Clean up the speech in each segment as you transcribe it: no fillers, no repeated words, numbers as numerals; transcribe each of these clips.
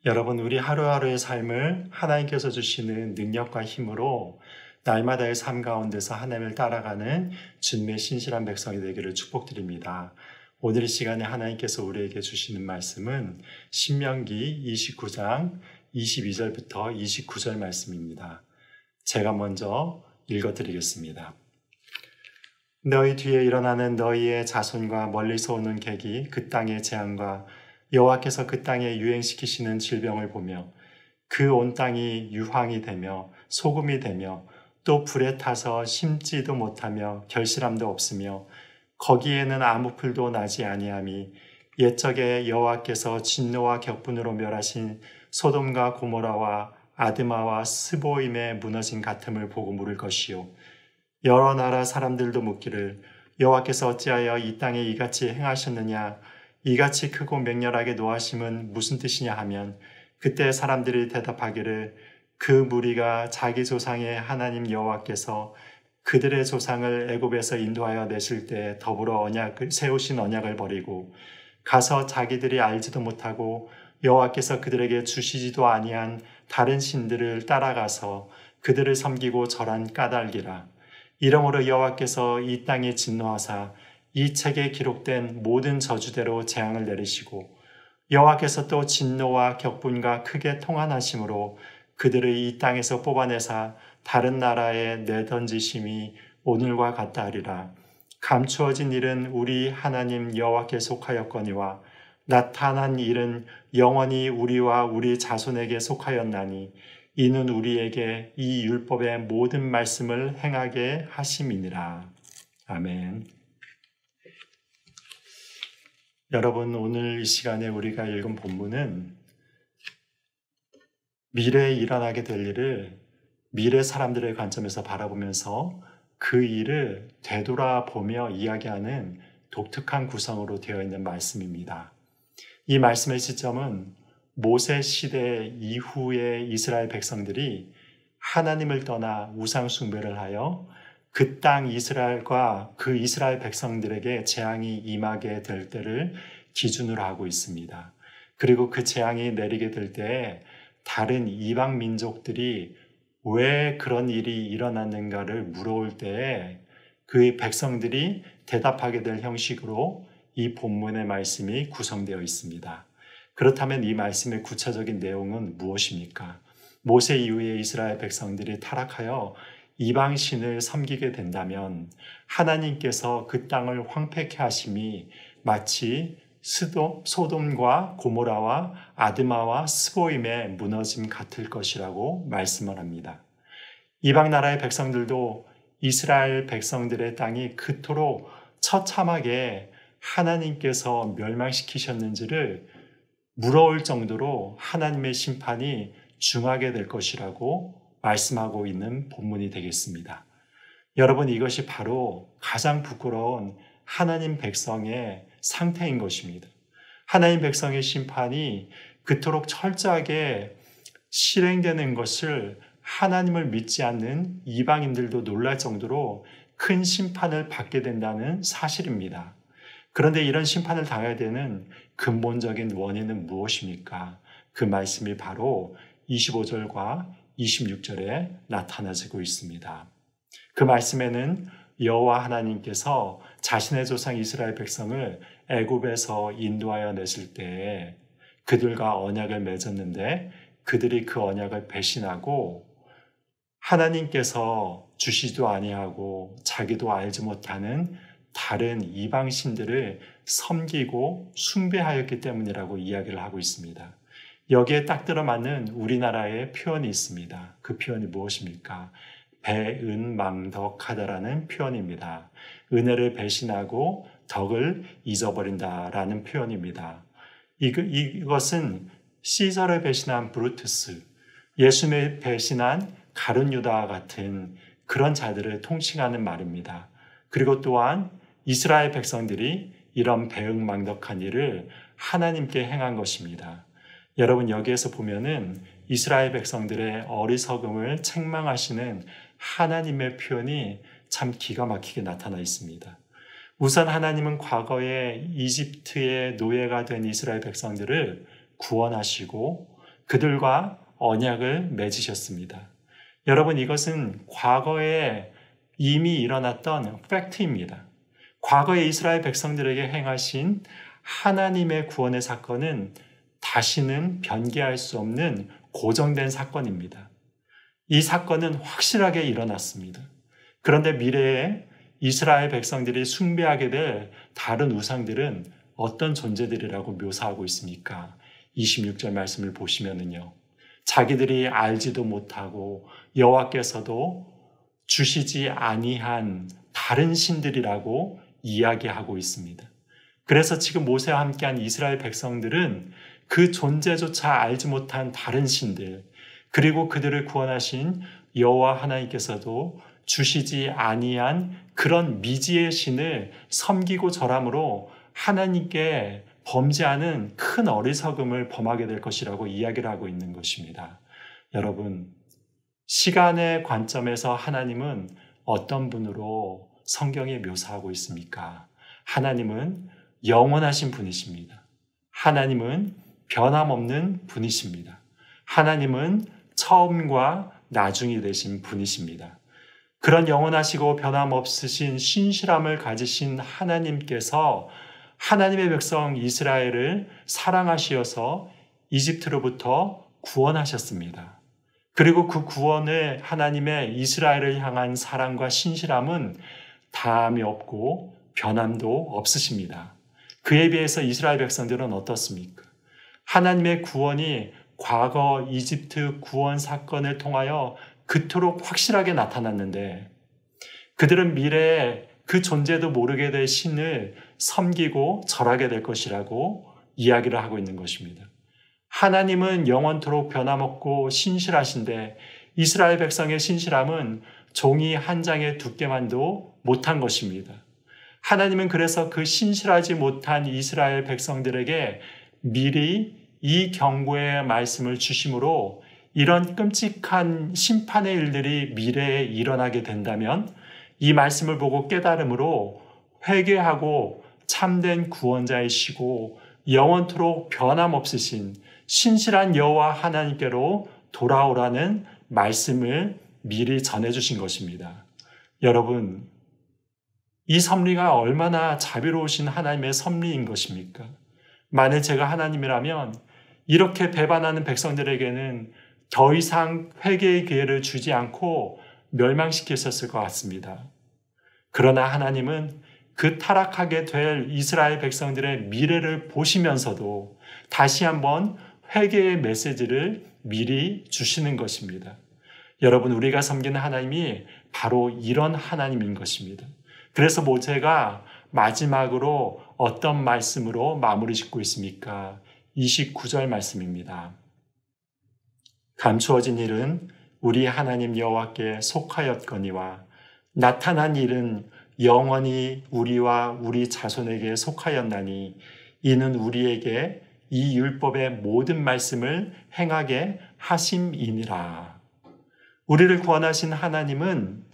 여러분, 우리 하루하루의 삶을 하나님께서 주시는 능력과 힘으로 날마다의 삶 가운데서 하나님을 따라가는 주님의 신실한 백성이 되기를 축복드립니다. 오늘 이 시간에 하나님께서 우리에게 주시는 말씀은 신명기 29장 22절부터 29절 말씀입니다. 제가 먼저 읽어드리겠습니다. 너희 뒤에 일어나는 너희의 자손과 멀리서 오는 객이 그 땅의 재앙과 여호와께서 그 땅에 유행시키시는 질병을 보며 그 온 땅이 유황이 되며 소금이 되며 또 불에 타서 심지도 못하며 결실함도 없으며 거기에는 아무 풀도 나지 아니함이 옛적에 여호와께서 진노와 격분으로 멸하신 소돔과 고모라와 아드마와 스보임의 무너진 같음을 보고 물을 것이요 여러 나라 사람들도 묻기를 여호와께서 어찌하여 이 땅에 이같이 행하셨느냐 이같이 크고 맹렬하게 노하심은 무슨 뜻이냐 하면 그때 사람들이 대답하기를 그 무리가 자기 조상의 하나님 여호와께서 그들의 조상을 애굽에서 인도하여 내실 때 더불어 세우신 언약을 버리고 가서 자기들이 알지도 못하고 여호와께서 그들에게 주시지도 아니한 다른 신들을 따라가서 그들을 섬기고 절한 까닭이라. 이러므로 여호와께서 이 땅에 진노하사 이 책에 기록된 모든 저주대로 재앙을 내리시고 여호와께서 또 진노와 격분과 크게 통한하심으로 그들을 이 땅에서 뽑아내사 다른 나라에 내던지심이 오늘과 같다 하리라. 감추어진 일은 우리 하나님 여호와께 속하였거니와 나타난 일은 영원히 우리와 우리 자손에게 속하였나니 이는 우리에게 이 율법의 모든 말씀을 행하게 하심이니라. 아멘. 여러분, 오늘 이 시간에 우리가 읽은 본문은 미래에 일어나게 될 일을 미래 사람들의 관점에서 바라보면서 그 일을 되돌아보며 이야기하는 독특한 구성으로 되어 있는 말씀입니다. 이 말씀의 시점은 모세 시대 이후의 이스라엘 백성들이 하나님을 떠나 우상 숭배를 하여 그 땅 이스라엘과 그 이스라엘 백성들에게 재앙이 임하게 될 때를 기준으로 하고 있습니다. 그리고 그 재앙이 내리게 될 때에 다른 이방 민족들이 왜 그런 일이 일어났는가를 물어올 때에 그 백성들이 대답하게 될 형식으로 이 본문의 말씀이 구성되어 있습니다. 그렇다면 이 말씀의 구체적인 내용은 무엇입니까? 모세 이후에 이스라엘 백성들이 타락하여 이방신을 섬기게 된다면 하나님께서 그 땅을 황폐케 하심이 마치 소돔과 고모라와 아드마와 스보임의 무너짐 같을 것이라고 말씀을 합니다. 이방 나라의 백성들도 이스라엘 백성들의 땅이 그토록 처참하게 하나님께서 멸망시키셨는지를 물어올 정도로 하나님의 심판이 중하게 될 것이라고 말씀하고 있는 본문이 되겠습니다. 여러분, 이것이 바로 가장 부끄러운 하나님 백성의 상태인 것입니다. 하나님 백성의 심판이 그토록 철저하게 실행되는 것을 하나님을 믿지 않는 이방인들도 놀랄 정도로 큰 심판을 받게 된다는 사실입니다. 그런데 이런 심판을 당해야 되는 근본적인 원인은 무엇입니까? 그 말씀이 바로 25절과 26절에 나타나지고 있습니다. 그 말씀에는 여호와 하나님께서 자신의 조상 이스라엘 백성을 애굽에서 인도하여 내실 때에 그들과 언약을 맺었는데 그들이 그 언약을 배신하고 하나님께서 주시지도 아니하고 자기도 알지 못하는 다른 이방신들을 섬기고 숭배하였기 때문이라고 이야기를 하고 있습니다. 여기에 딱 들어맞는 우리나라의 표현이 있습니다. 그 표현이 무엇입니까? 배은망덕하다라는 표현입니다. 은혜를 배신하고 덕을 잊어버린다라는 표현입니다. 이것은 시저를 배신한 브루투스, 예수님을 배신한 가룟 유다와 같은 그런 자들을 통칭하는 말입니다. 그리고 또한 이스라엘 백성들이 이런 배은망덕한 일을 하나님께 행한 것입니다. 여러분, 여기에서 보면은 이스라엘 백성들의 어리석음을 책망하시는 하나님의 표현이 참 기가 막히게 나타나 있습니다. 우선 하나님은 과거에 이집트의 노예가 된 이스라엘 백성들을 구원하시고 그들과 언약을 맺으셨습니다. 여러분, 이것은 과거에 이미 일어났던 팩트입니다. 과거에 이스라엘 백성들에게 행하신 하나님의 구원의 사건은 다시는 변개할 수 없는 고정된 사건입니다. 이 사건은 확실하게 일어났습니다. 그런데 미래에 이스라엘 백성들이 숭배하게 될 다른 우상들은 어떤 존재들이라고 묘사하고 있습니까? 26절 말씀을 보시면은요. 자기들이 알지도 못하고 여호와께서도 주시지 아니한 다른 신들이라고 이야기하고 있습니다. 그래서 지금 모세와 함께한 이스라엘 백성들은 그 존재조차 알지 못한 다른 신들, 그리고 그들을 구원하신 여호와 하나님께서도 주시지 아니한 그런 미지의 신을 섬기고 절함으로 하나님께 범죄하는 큰 어리석음을 범하게 될 것이라고 이야기를 하고 있는 것입니다. 여러분, 시간의 관점에서 하나님은 어떤 분으로 성경에 묘사하고 있습니까? 하나님은 영원하신 분이십니다. 하나님은 변함없는 분이십니다. 하나님은 처음과 나중이 되신 분이십니다. 그런 영원하시고 변함없으신 신실함을 가지신 하나님께서 하나님의 백성 이스라엘을 사랑하시어서 이집트로부터 구원하셨습니다. 그리고 그 구원을 하나님의 이스라엘을 향한 사랑과 신실함은 다함이 없고 변함도 없으십니다. 그에 비해서 이스라엘 백성들은 어떻습니까? 하나님의 구원이 과거 이집트 구원 사건을 통하여 그토록 확실하게 나타났는데 그들은 미래에 그 존재도 모르게 될 신을 섬기고 절하게 될 것이라고 이야기를 하고 있는 것입니다. 하나님은 영원토록 변함없고 신실하신데 이스라엘 백성의 신실함은 종이 한 장의 두께만도 못한 것입니다. 하나님은 그래서 그 신실하지 못한 이스라엘 백성들에게 미리 이 경고의 말씀을 주심으로 이런 끔찍한 심판의 일들이 미래에 일어나게 된다면 이 말씀을 보고 깨달음으로 회개하고 참된 구원자이시고 영원토록 변함없으신 신실한 여호와 하나님께로 돌아오라는 말씀을 미리 전해주신 것입니다. 여러분, 이 섭리가 얼마나 자비로우신 하나님의 섭리인 것입니까? 만일 제가 하나님이라면 이렇게 배반하는 백성들에게는 더 이상 회개의 기회를 주지 않고 멸망시켰을 것 같습니다. 그러나 하나님은 그 타락하게 될 이스라엘 백성들의 미래를 보시면서도 다시 한번 회개의 메시지를 미리 주시는 것입니다. 여러분, 우리가 섬기는 하나님이 바로 이런 하나님인 것입니다. 그래서 모세가 마지막으로 어떤 말씀으로 마무리 짓고 있습니까? 29절 말씀입니다. 감추어진 일은 우리 하나님 여호와께 속하였거니와 나타난 일은 영원히 우리와 우리 자손에게 속하였나니 이는 우리에게 이 율법의 모든 말씀을 행하게 하심이니라. 우리를 구원하신 하나님은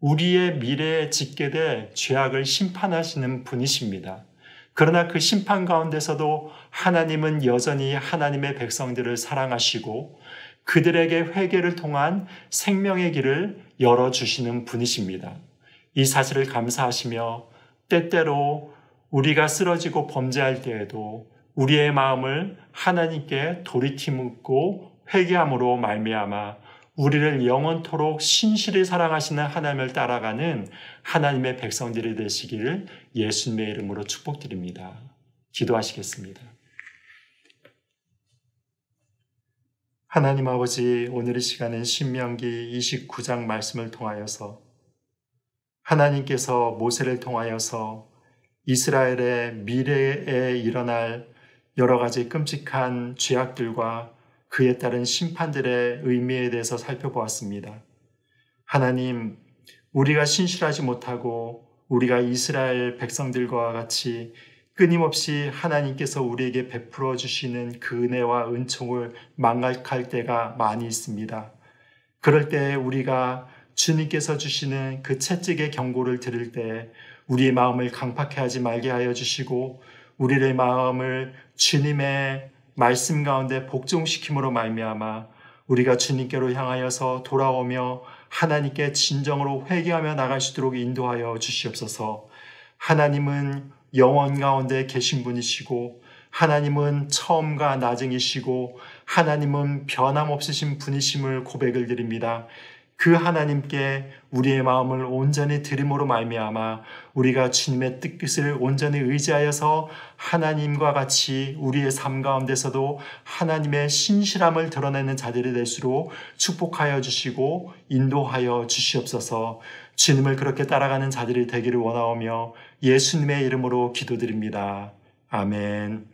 우리의 미래에 짓게 될 죄악을 심판하시는 분이십니다. 그러나 그 심판 가운데서도 하나님은 여전히 하나님의 백성들을 사랑하시고 그들에게 회개를 통한 생명의 길을 열어주시는 분이십니다. 이 사실을 감사하시며 때때로 우리가 쓰러지고 범죄할 때에도 우리의 마음을 하나님께 돌이키고 회개함으로 말미암아 우리를 영원토록 신실히 사랑하시는 하나님을 따라가는 하나님의 백성들이 되시기를 예수님의 이름으로 축복드립니다. 기도하시겠습니다. 하나님 아버지, 오늘 이 시간은 신명기 29장 말씀을 통하여서 하나님께서 모세를 통하여서 이스라엘의 미래에 일어날 여러 가지 끔찍한 죄악들과 그에 따른 심판들의 의미에 대해서 살펴보았습니다. 하나님, 우리가 신실하지 못하고 우리가 이스라엘 백성들과 같이 끊임없이 하나님께서 우리에게 베풀어 주시는 그 은혜와 은총을 망각할 때가 많이 있습니다. 그럴 때 우리가 주님께서 주시는 그 채찍의 경고를 들을 때 우리의 마음을 강팍해 하지 말게 하여 주시고 우리의 마음을 주님의 말씀 가운데 복종시킴으로 말미암아 우리가 주님께로 향하여서 돌아오며 하나님께 진정으로 회개하며 나갈 수 있도록 인도하여 주시옵소서. 하나님은 영원 가운데 계신 분이시고 하나님은 처음과 나중이시고 하나님은 변함없으신 분이심을 고백을 드립니다. 그 하나님께 우리의 마음을 온전히 드림으로 말미암아 우리가 주님의 뜻을 온전히 의지하여서 하나님과 같이 우리의 삶 가운데서도 하나님의 신실함을 드러내는 자들이 될수록 축복하여 주시고 인도하여 주시옵소서. 주님을 그렇게 따라가는 자들이 되기를 원하오며 예수님의 이름으로 기도드립니다. 아멘.